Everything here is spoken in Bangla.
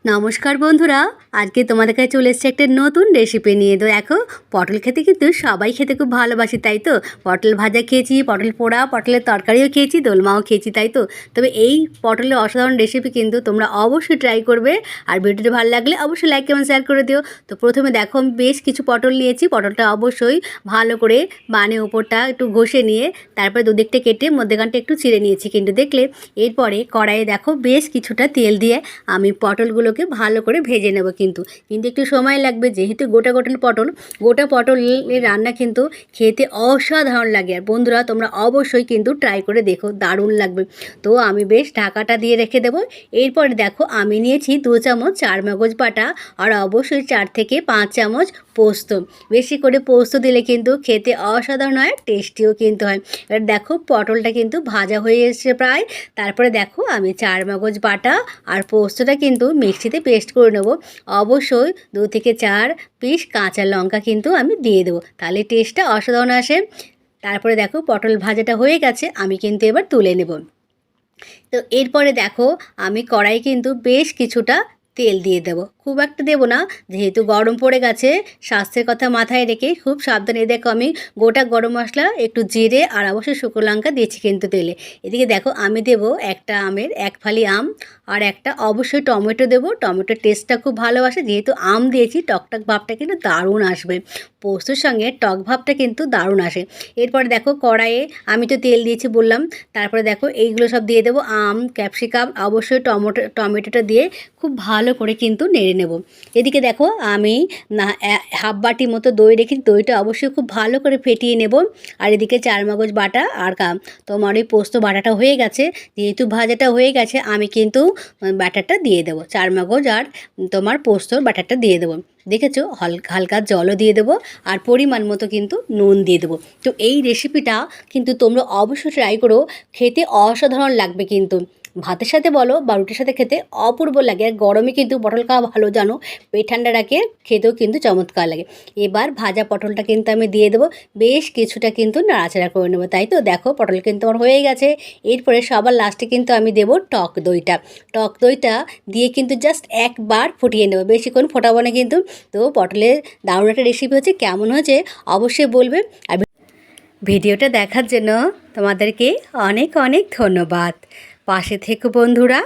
নমস্কার বন্ধুরা, আজকে তোমাদের কাছে চলে এসেছে একটা নতুন রেসিপি নিয়ে। তো দেখো, পটল খেতে কিন্তু সবাই খেতে খুব ভালোবাসি, তাই তো? পটল ভাজা খেয়েছি, পটল পোড়া, পটলের তরকারিও খেয়েছি, দোলমাও খেয়েছি, তাই তো? তবে এই পটলের অসাধারণ রেসিপি কিন্তু তোমরা অবশ্যই ট্রাই করবে। আর ভিডিওটি ভালো লাগলে অবশ্যই লাইক কমেন্ট শেয়ার করে দিও। তো প্রথমে দেখো, আমি বেশ কিছু পটল নিয়েছি। পটলটা অবশ্যই ভালো করে ওপরটা একটু ঘষে নিয়ে তারপরে দুদিকটা কেটে মধ্যেখানটা একটু চিড়ে নিয়েছি কিন্তু, দেখলে? এরপরে কড়াইয়ে দেখো বেশ কিছুটা তেল দিয়ে আমি পটলগুলোকে ভালো করে ভেজে নেব। কিন্তু একটু সময় লাগবে, যেহেতু গোটা পটলের রান্না কিন্তু খেতে অসাধারণ লাগে। আর বন্ধুরা, তোমরা অবশ্যই কিন্তু ট্রাই করে দেখো, দারুণ লাগবে। তো আমি বেশ ঢাকাটা দিয়ে রেখে দেবো। এরপরে দেখো, আমি নিয়েছি 2 চামচ চারমগজ বাটা, আর অবশ্যই 4 থেকে 5 চামচ পোস্ত। বেশি করে পোস্ত দিলে কিন্তু খেতে অসাধারণ হয়, টেস্টিও কিন্তু হয়। এবার দেখো, পটলটা কিন্তু ভাজা হয়ে এসেছে প্রায়। তারপরে দেখো, আমি চারমগজ বাটা আর পোস্তটা কিন্তু মিক্সিতে পেস্ট করে নেব। অবশ্যই 2 থেকে 4 পিস কাঁচা লঙ্কা কিন্তু আমি দিয়ে দেবো, তাহলে টেস্টটা অসাধারণ আসে। তারপরে দেখো, পটল ভাজাটা হয়ে গেছে, আমি কিন্তু এবার তুলে নেব। তো এরপরে দেখো, আমি কড়াই কিন্তু বেশ কিছুটা তেল দিয়ে দেবো, খুব একটা দেবো না, যেহেতু গরম পড়ে গেছে। স্বাস্থ্যের কথা মাথায় রেখে খুব সাবধানে দেখো, আমি গোটা গরম মশলা, একটু জিরে আর অবশ্যই শুকনো লঙ্কা দিয়েছি কিন্তু তেলে। এদিকে দেখো, আমি দেবো একটা আমের 1 ফালি আম, আর একটা অবশ্যই টমেটো দেবো। টমেটোর টেস্টটা খুব ভালোবাসে, যেহেতু আম দিয়েছি, টকটক ভাবটা কিন্তু দারুণ আসবে। পোস্তর সঙ্গে টক ভাবটা কিন্তু দারুণ আসে। এরপরে দেখো, কড়াইয়ে আমি তো তেল দিয়েছি বললাম। তারপরে দেখো, এইগুলো সব দিয়ে দেবো, আম, ক্যাপসিকাম, অবশ্যই টমেটোটা দিয়ে খুব ভালো করে কিন্তু নেড়ে নেব। এদিকে দেখো, আমি হাফ বাটি মতো দই রেখে, দইটা অবশ্যই খুব ভালো করে ফেটিয়ে নেব। আর এদিকে চারমগজ বাটা আর তোমার ওই পোস্ত বাটাটা হয়ে গেছে। যেহেতু ভাজাটা হয়ে গেছে, আমি কিন্তু বাটারটা দিয়ে দেবো, চারমগজ আর তোমার পোস্তর বাটারটা দিয়ে দেবো। দেখেছো, হালকা জলও দিয়ে দেবো, আর পরিমাণ মতো কিন্তু নুন দিয়ে দেবো। তো এই রেসিপিটা কিন্তু তোমরা অবশ্যই ট্রাই করো, খেতে অসাধারণ লাগবে কিন্তু। ভাতের সাথে বলো বা রুটির সাথে খেতে অপূর্ব লাগে। আর গরমে কিন্তু পটল খাওয়া ভালো, জানো, পেট ঠান্ডা রাখে, খেতেও কিন্তু চমৎকার লাগে। এবার ভাজা পটলটা কিন্তু আমি দিয়ে দেবো, বেশ কিছুটা কিন্তু নাড়াচাড়া করে নেবো, তাই তো? দেখো, পটল কিন্তু আমার হয়ে গেছে। এরপরে সবার লাস্টে কিন্তু আমি দেবো টক দইটা দিয়ে কিন্তু জাস্ট একবার ফুটিয়ে নেবো, বেশিক্ষণ ফোটাবো না কিন্তু। তো পটলের দারুণ একটা রেসিপি হচ্ছে, কেমন হয়েছে অবশ্যই বলবে। আর ভিডিওটা দেখার জন্য তোমাদেরকে অনেক অনেক ধন্যবাদ। পাশে থেকো বন্ধুরা।